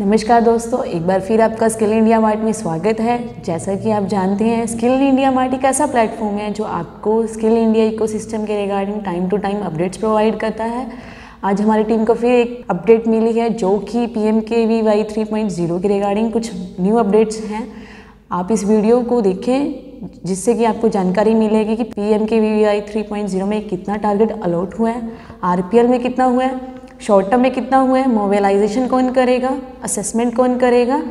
नमस्कार दोस्तों, एक बार फिर आपका स्किल इंडिया मार्ट में स्वागत है। जैसा कि आप जानते हैं, स्किल इंडिया मार्ट एक ऐसा प्लेटफॉर्म है जो आपको स्किल इंडिया इकोसिस्टम के regarding time to time updates provide करता है। आज हमारी टीम को फिर एक अपडेट मिली है जो कि PMKVY 3.0 के रिगार्डिंग कुछ न्यू अपडेट्स हैं। आप इस वीडियो को देखें जिससे कि आपको जानकारी मिलेगी कि PMKVY 3.0 में कितना टारगेट अलॉट हुआ है, RPL में कितना हुआ है, शॉर्ट टर्म में कितना हुआ है, मोबिलाइजेशन कौन करेगा, असेसमेंट कौन करेगा।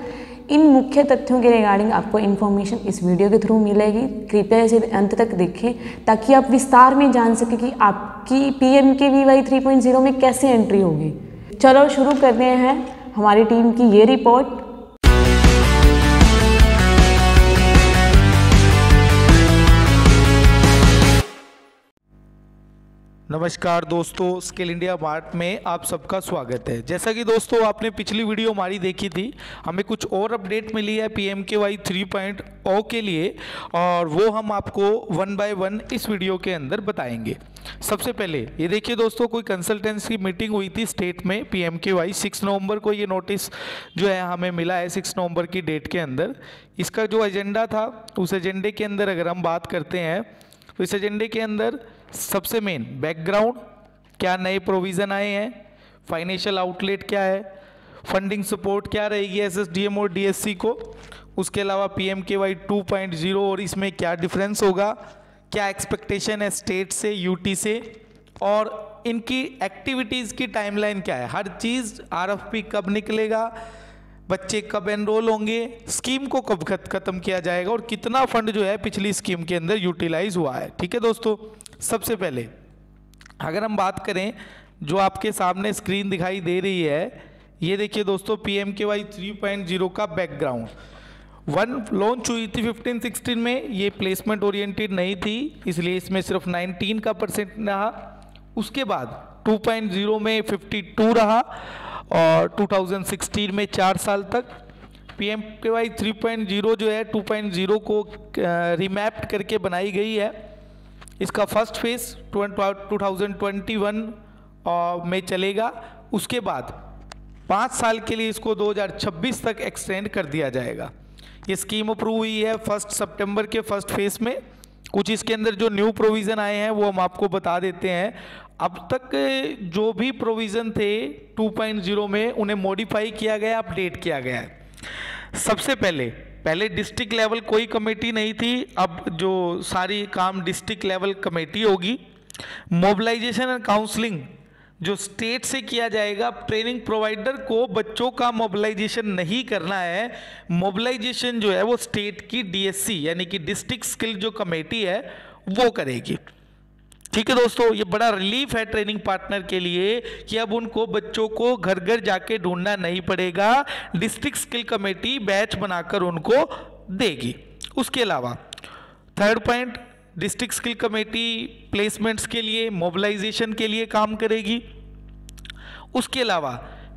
इन मुख्य तथ्यों के रिगार्डिंग आपको इन्फॉर्मेशन इस वीडियो के थ्रू मिलेगी। कृपया इसे अंत तक देखें ताकि आप विस्तार में जान सकें कि आपकी PMKVY 3.0 में कैसे एंट्री होगी। चलो शुरू करते हैं हमारी टीम की ये रिपोर्ट। नमस्कार दोस्तों, स्किल इंडिया मार्ट में आप सबका स्वागत है। जैसा कि दोस्तों आपने पिछली वीडियो हमारी देखी थी, हमें कुछ और अपडेट मिली है PMKVY 3.0 के लिए और वो हम आपको वन बाय वन इस वीडियो के अंदर बताएंगे। सबसे पहले ये देखिए दोस्तों, कोई कंसल्टेंसी मीटिंग हुई थी स्टेट में PMKVY 6 नवंबर को। ये नोटिस जो है हमें मिला है 6 नवंबर की डेट के अंदर। इसका जो एजेंडा था, उस एजेंडे के अंदर अगर हम बात करते हैं तो इस एजेंडे के अंदर सबसे मेन बैकग्राउंड, क्या नए प्रोविज़न आए हैं, फाइनेंशियल आउटलेट क्या है, फंडिंग सपोर्ट क्या रहेगी SSDM और DSC को, उसके अलावा PMKVY 2.0 और इसमें क्या डिफरेंस होगा, क्या एक्सपेक्टेशन है स्टेट से, UT से, और इनकी एक्टिविटीज़ की टाइमलाइन क्या है। हर चीज़, RFP कब निकलेगा, बच्चे कब एनरोल होंगे, स्कीम को कब खत्म किया जाएगा और कितना फंड जो है पिछली स्कीम के अंदर यूटिलाइज हुआ है। ठीक है दोस्तों, सबसे पहले अगर हम बात करें, जो आपके सामने स्क्रीन दिखाई दे रही है, ये देखिए दोस्तों PMKVY 3.0 का बैकग्राउंड। वन लॉन्च हुई थी 15-16 में, ये प्लेसमेंट ओरिएंटेड नहीं थी, इसलिए इसमें सिर्फ 19 का परसेंट रहा। उसके बाद 2.0 में 52 रहा और 2016 में 4 साल तक। PMKVY 3.0 जो है 2.0 को रिमैप्ड करके बनाई गई है। इसका फर्स्ट फेज 2021 में चलेगा। उसके बाद 5 साल के लिए इसको 2026 तक एक्सटेंड कर दिया जाएगा। ये स्कीम अप्रूव हुई है 1 सितंबर के फर्स्ट फेज में। कुछ इसके अंदर जो न्यू प्रोविज़न आए हैं वो हम आपको बता देते हैं। अब तक जो भी प्रोविज़न थे 2.0 में, उन्हें मॉडिफाई किया गया, अपडेट किया गया है। सबसे पहले डिस्ट्रिक्ट लेवल कोई कमेटी नहीं थी, अब जो सारी काम डिस्ट्रिक्ट लेवल कमेटी होगी। मोबिलाइजेशन एंड काउंसलिंग जो स्टेट से किया जाएगा। ट्रेनिंग प्रोवाइडर को बच्चों का मोबिलाइजेशन नहीं करना है, मोबिलाइजेशन जो है वो स्टेट की DSC यानी कि डिस्ट्रिक्ट स्किल जो कमेटी है वो करेगी। ठीक है दोस्तों, ये बड़ा रिलीफ है ट्रेनिंग पार्टनर के लिए कि अब उनको बच्चों को घर घर जाके ढूंढना नहीं पड़ेगा, डिस्ट्रिक्ट स्किल कमेटी बैच बनाकर उनको देगी। उसके अलावा third point, district skill committee placements के लिए, मोबिलाइजेशन के लिए काम करेगी। उसके अलावा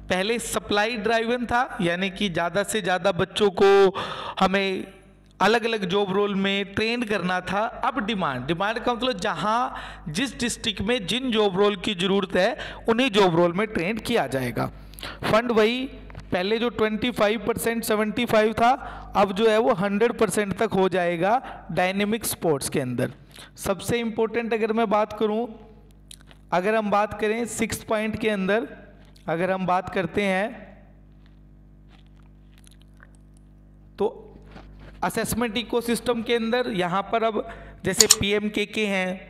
पहले सप्लाई ड्राइवन था, यानी कि ज़्यादा से ज़्यादा बच्चों को हमें अलग अलग जॉब रोल में ट्रेन करना था। अब डिमांड का मतलब जहाँ जिस डिस्ट्रिक्ट में जिन जॉब रोल की ज़रूरत है उन्हीं जॉब रोल में ट्रेन किया जाएगा। फंड वही, पहले जो 25% 75 था, अब जो है वो 100% तक हो जाएगा डायनेमिक स्पोर्ट्स के अंदर। सबसे इम्पोर्टेंट अगर मैं बात करूं, अगर हम बात करें 6 पॉइंट के अंदर, अगर हम बात करते हैं तो असेसमेंट इकोसिस्टम के अंदर यहाँ पर अब जैसे PMKK हैं,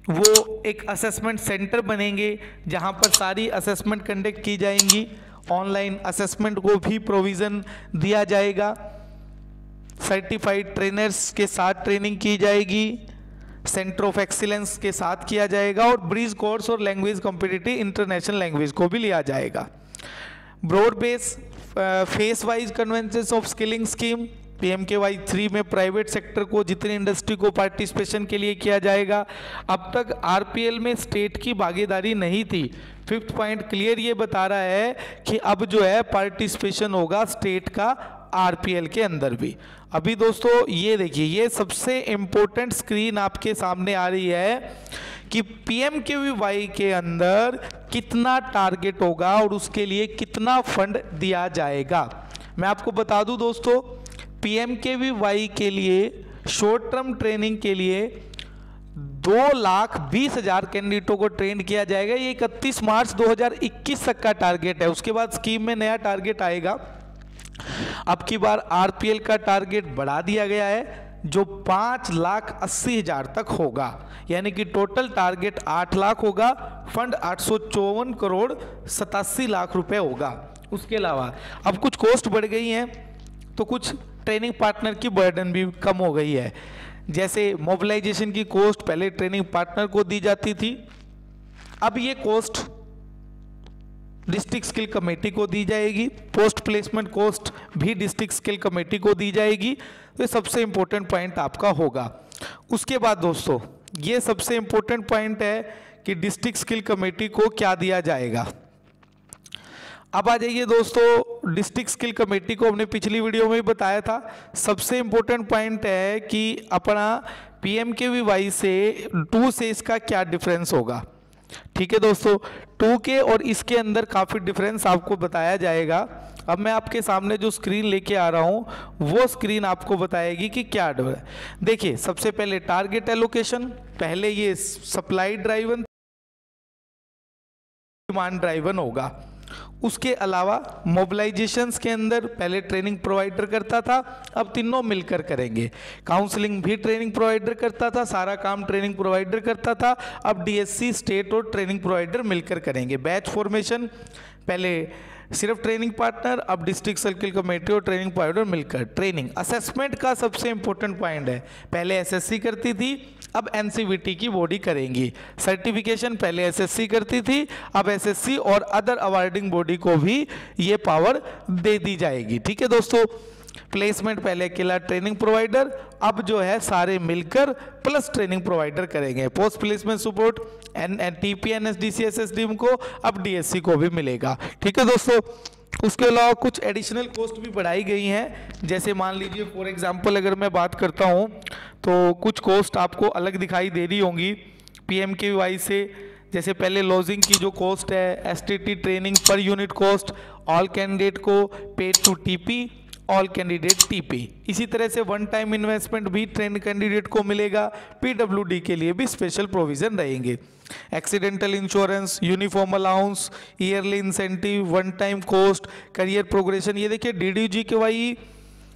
वो एक असेसमेंट सेंटर बनेंगे जहाँ पर सारी असेसमेंट कंडक्ट की जाएंगी। ऑनलाइन असेसमेंट को भी प्रोविज़न दिया जाएगा। सर्टिफाइड ट्रेनर्स के साथ ट्रेनिंग की जाएगी, सेंटर ऑफ एक्सीलेंस के साथ किया जाएगा और ब्रिज कोर्स और लैंग्वेज कॉम्पिटिटिव इंटरनेशनल लैंग्वेज को भी लिया जाएगा। Broad base phase wise convergences of skilling scheme PMKVY 3 में प्राइवेट सेक्टर को, जितनी इंडस्ट्री को पार्टिसिपेशन के लिए किया जाएगा। अब तक RPL में स्टेट की भागीदारी नहीं थी। 5th पॉइंट क्लियर ये बता रहा है कि अब जो है पार्टिसिपेशन होगा स्टेट का RPL के अंदर भी। अभी दोस्तों ये देखिए, ये सबसे इम्पोर्टेंट स्क्रीन आपके सामने आ रही है कि PMKVY के अंदर कितना टारगेट होगा और उसके लिए कितना फंड दिया जाएगा। मैं आपको बता दूं दोस्तों, PMKVY के लिए शॉर्ट टर्म ट्रेनिंग के लिए 2,20,000 कैंडिडेटों को ट्रेन किया जाएगा। ये 31 मार्च 2021 तक का टारगेट है। उसके बाद स्कीम में नया टारगेट आएगा। अब की बार RPL का टारगेट बढ़ा दिया गया है, जो 5,80,000 तक होगा, यानी कि टोटल टारगेट 8 लाख होगा, फंड 854 करोड़ 87 लाख रुपए होगा। उसके अलावा अब कुछ कॉस्ट बढ़ गई हैं, तो कुछ ट्रेनिंग पार्टनर की बर्डन भी कम हो गई है। जैसे मोबिलाइजेशन की कॉस्ट पहले ट्रेनिंग पार्टनर को दी जाती थी, अब ये कॉस्ट डिस्ट्रिक्ट स्किल कमेटी को दी जाएगी। पोस्ट प्लेसमेंट कॉस्ट भी डिस्ट्रिक्ट स्किल कमेटी को दी जाएगी। तो ये सबसे इंपॉर्टेंट पॉइंट आपका होगा। उसके बाद दोस्तों, ये सबसे इंपॉर्टेंट पॉइंट है कि डिस्ट्रिक्ट स्किल कमेटी को क्या दिया जाएगा। अब आ जाइए दोस्तों, डिस्ट्रिक्ट स्किल कमेटी को हमने पिछली वीडियो में ही बताया था। सबसे इंपॉर्टेंट पॉइंट है कि अपना PMKVY से 2 से इसका क्या डिफरेंस होगा। ठीक है दोस्तों, 2 के और इसके अंदर काफ़ी डिफरेंस आपको बताया जाएगा। अब मैं आपके सामने जो स्क्रीन लेके आ रहा हूं वो स्क्रीन आपको बताएगी कि क्या देखिए, सबसे पहले टारगेट एलोकेशन, पहले ये सप्लाई ड्राइवन डिमांड ड्राइवन होगा। उसके अलावा मोबिलाइजेशंस के अंदर पहले ट्रेनिंग प्रोवाइडर करता था, अब तीनों मिलकर करेंगे। काउंसलिंग भी ट्रेनिंग प्रोवाइडर करता था, सारा काम ट्रेनिंग प्रोवाइडर करता था, अब DSC स्टेट और ट्रेनिंग प्रोवाइडर मिलकर करेंगे। बैच फॉर्मेशन पहले सिर्फ ट्रेनिंग पार्टनर, अब डिस्ट्रिक्ट सर्किल कमेटी और ट्रेनिंग प्रोवाइडर मिलकर। ट्रेनिंग असेसमेंट का सबसे इंपॉर्टेंट पॉइंट है, पहले SSC करती थी, अब NCVT की बॉडी करेंगी। सर्टिफिकेशन पहले SSC करती थी, अब SSC और अदर अवार्डिंग बॉडी को भी ये पावर दे दी जाएगी। ठीक है दोस्तों, प्लेसमेंट पहले अकेला ट्रेनिंग प्रोवाइडर, अब जो है सारे मिलकर प्लस ट्रेनिंग प्रोवाइडर करेंगे। Post placement support TP NSDC SSDM को, अब DSC को भी मिलेगा। ठीक है दोस्तों, उसके अलावा कुछ एडिशनल कॉस्ट भी बढ़ाई गई हैं। जैसे मान लीजिए फॉर एग्जांपल अगर मैं बात करता हूं तो कुछ कॉस्ट आपको अलग दिखाई दे रही होंगी PMKVY से। जैसे पहले लॉजिंग की जो कॉस्ट है, STT ट्रेनिंग पर यूनिट कॉस्ट, ऑल कैंडिडेट को paid to TP, all candidate TP। इसी तरह से वन टाइम इन्वेस्टमेंट भी ट्रेंड कैंडिडेट को मिलेगा। PWD के लिए भी स्पेशल प्रोविजन रहेंगे। Accidental insurance, uniform allowance, yearly incentive, one time cost, career progression. ये देखिए DDGKY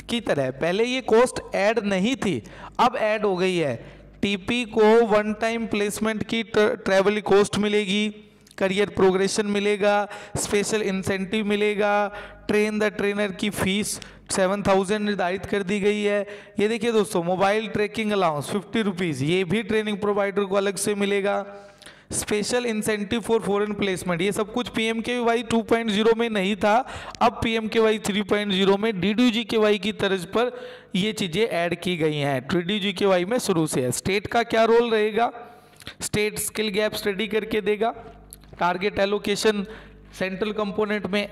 की तरह पहले ये कॉस्ट ऐड नहीं थी, अब ऐड हो गई है। TP को वन टाइम प्लेसमेंट की ट्रैवल कॉस्ट मिलेगी, करियर प्रोग्रेशन मिलेगा, स्पेशल इंसेंटिव मिलेगा, ट्रेन द ट्रेनर की फीस 7,000 निर्धारित कर दी गई है। ये देखिए दोस्तों, मोबाइल ट्रैकिंग अलाउंस 50 रुपीज़, ये भी ट्रेनिंग प्रोवाइडर को अलग से मिलेगा। Special incentive for foreign placement, ये सब कुछ PMKVY 2.0 में नहीं था, अब PMKVY 3.0 में DDGKY की तर्ज पर ये चीज़ें ऐड की गई हैं। DDGKY में शुरू से है। स्टेट का क्या रोल रहेगा, स्टेट स्किल गैप स्टडी करके देगा। टारगेट एलोकेशन सेंट्रल कंपोनेंट में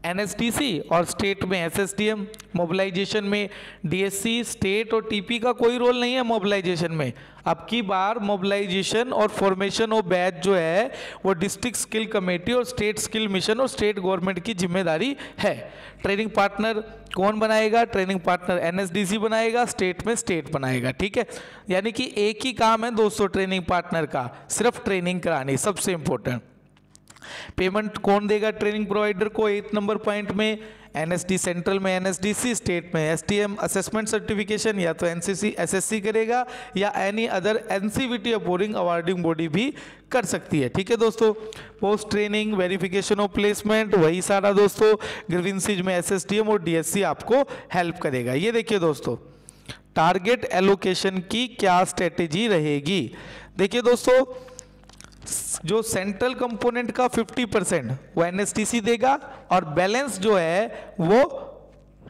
NSDC और स्टेट में SSDM। मोबिलाइजेशन में DSC, स्टेट और TP का कोई रोल नहीं है मोबिलाइजेशन में। अब की बार मोबिलाइजेशन और फॉर्मेशन ऑफ बैच जो है वो डिस्ट्रिक्ट स्किल कमेटी और स्टेट स्किल मिशन और स्टेट गवर्नमेंट की जिम्मेदारी है। ट्रेनिंग पार्टनर कौन बनाएगा, ट्रेनिंग पार्टनर NSDC बनाएगा, स्टेट में स्टेट बनाएगा। ठीक है, यानी कि एक ही काम है दोस्तों ट्रेनिंग पार्टनर का, सिर्फ ट्रेनिंग करानी। सबसे इंपॉर्टेंट पेमेंट कौन देगा ट्रेनिंग प्रोवाइडर को, 8 नंबर पॉइंट में NSD सेंट्रल में NSDC, स्टेट में STM। असेसमेंट सर्टिफिकेशन या तो NCC SSC करेगा या any other NCVT awarding awarding body भी कर सकती है। ठीक है दोस्तों, post training verification of placement वही सारा दोस्तों, ग्रीवेंसेज में SSDM और DSC आपको हेल्प करेगा। ये देखिए दोस्तों, टारगेट एलोकेशन की क्या स्ट्रेटेजी रहेगी। देखिए दोस्तों, जो सेंट्रल कंपोनेंट का 50% वो NSDC देगा और बैलेंस जो है वो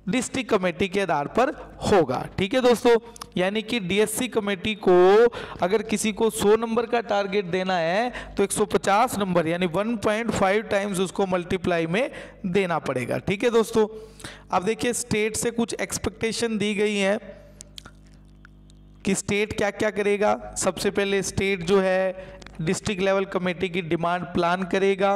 डिस्ट्रिक्ट कमेटी के आधार पर होगा। ठीक है दोस्तों, यानी कि DSC कमेटी को अगर किसी को 100 नंबर का टारगेट देना है तो 150 नंबर यानी 1.5 टाइम्स उसको मल्टीप्लाई में देना पड़ेगा। ठीक है दोस्तों, अब देखिए स्टेट से कुछ एक्सपेक्टेशन दी गई है कि स्टेट क्या क्या करेगा। सबसे पहले स्टेट जो है डिस्ट्रिक्ट लेवल कमेटी की डिमांड प्लान करेगा,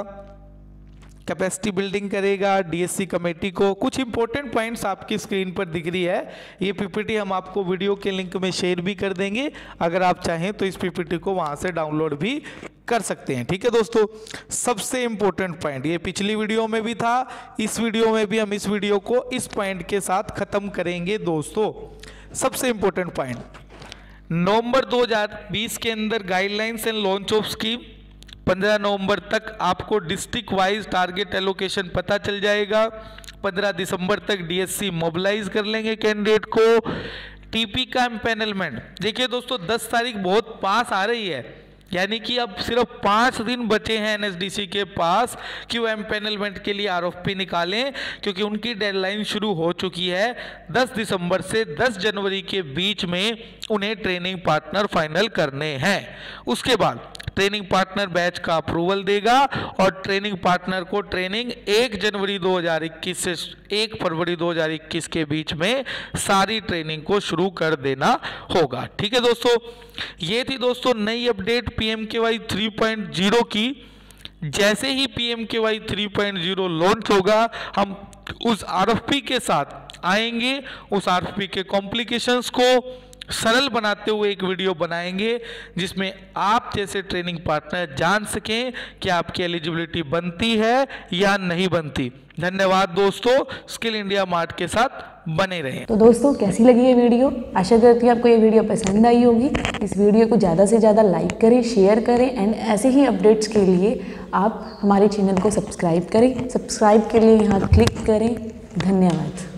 कैपेसिटी बिल्डिंग करेगा डीएससी कमेटी को। कुछ इंपॉर्टेंट पॉइंट्स आपकी स्क्रीन पर दिख रही है। ये पीपीटी हम आपको वीडियो के लिंक में शेयर भी कर देंगे, अगर आप चाहें तो इस पीपीटी को वहां से डाउनलोड भी कर सकते हैं। ठीक है दोस्तों, सबसे इंपॉर्टेंट पॉइंट ये पिछली वीडियो में भी था, इस वीडियो में भी हम इस वीडियो को इस पॉइंट के साथ खत्म करेंगे दोस्तों। सबसे इंपॉर्टेंट पॉइंट, नवंबर 2020 के अंदर guidelines and launch of scheme, 15 नवंबर तक आपको डिस्ट्रिक्ट वाइज टारगेट एलोकेशन पता चल जाएगा। 15 दिसंबर तक डीएससी मोबिलाइज कर लेंगे कैंडिडेट को। टीपी का एम्पैनलमेंट, देखिए दोस्तों 10 तारीख बहुत पास आ रही है, यानी कि अब सिर्फ 5 दिन बचे हैं एनएसडीसी के पास कि वो एम्पैनलमेंट के लिए आरएफपी निकालें, क्योंकि उनकी डेडलाइन शुरू हो चुकी है। 10 दिसंबर से 10 जनवरी के बीच में उन्हें ट्रेनिंग पार्टनर फाइनल करने हैं। उसके बाद ट्रेनिंग पार्टनर बैच का अप्रूवल देगा और ट्रेनिंग पार्टनर को ट्रेनिंग 1 जनवरी 2021 से 1 फरवरी 2021 के बीच में सारी ट्रेनिंग को शुरू कर देना होगा। ठीक है दोस्तों, ये थी दोस्तों नई अपडेट पीएमकेवाई 3.0 की। जैसे ही पीएमकेवाई 3.0 लॉन्च होगा, हम उस आरएफपी के साथ आएंगे, उस आरएफपी के कॉम्प्लिकेशंस को सरल बनाते हुए एक वीडियो बनाएंगे, जिसमें आप जैसे ट्रेनिंग पार्टनर जान सकें कि आपकी एलिजिबिलिटी बनती है या नहीं बनती। धन्यवाद दोस्तों, स्किल इंडिया मार्ट के साथ बने रहें। तो दोस्तों कैसी लगी ये वीडियो? आशा करती हूँ आपको ये वीडियो पसंद आई होगी। इस वीडियो को ज़्यादा से ज़्यादा लाइक करें, शेयर करें एंड ऐसे ही अपडेट्स के लिए आप हमारे चैनल को सब्सक्राइब करें। सब्सक्राइब के लिए यहाँ क्लिक करें। धन्यवाद।